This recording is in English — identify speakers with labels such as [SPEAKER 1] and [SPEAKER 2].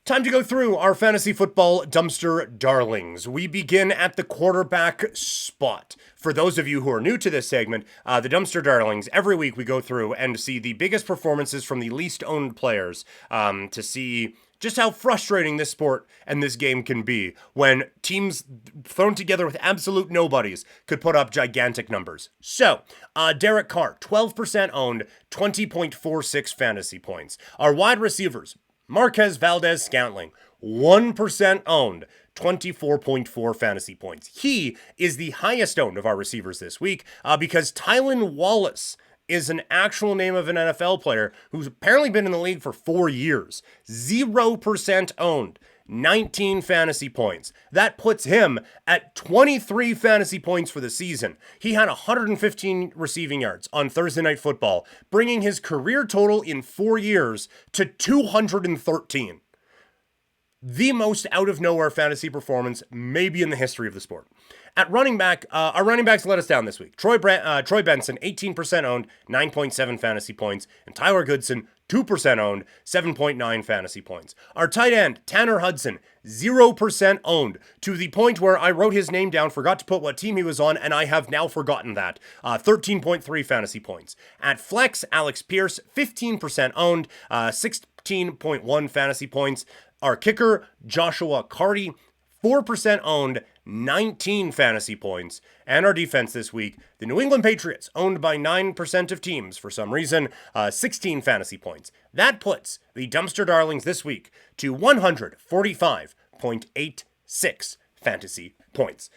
[SPEAKER 1] Time to go through our fantasy football dumpster darlings. We begin at the quarterback spot. For those of you who are new to this segment, the dumpster darlings, every week we go through and see the biggest performances from the least owned players to see just how frustrating this sport and this game can be when teams thrown together with absolute nobodies could put up gigantic numbers. So, Derek Carr, 12% owned, 20.46 fantasy points. Our wide receivers, Marquez Valdez-Scantling, 1% owned, 24.4 fantasy points. He is the highest owned of our receivers this week because Tylan Wallace is an actual name of an NFL player who's apparently been in the league for 4 years. 0% owned. 19 fantasy points. That puts him at 23 fantasy points for the season. He had 115 receiving yards on Thursday Night Football, bringing his career total in 4 years to 213. The most out-of-nowhere fantasy performance maybe in the history of the sport. At running back, our running backs let us down this week. Troy Benson, 18% owned, 9.7 fantasy points. And Tyler Goodson, 2% owned, 7.9 fantasy points. Our tight end, Tanner Hudson, 0% owned, to the point where I wrote his name down, forgot to put what team he was on, and I have now forgotten that. 13.3 fantasy points. At flex, Alex Pierce, 15% owned, 16.1 fantasy points. Our kicker, Joshua Carty, 4% owned, 19 fantasy points. And our defense this week, the New England Patriots, owned by 9% of teams for some reason, 16 fantasy points. That puts the dumpster darlings this week to 145.86 fantasy points.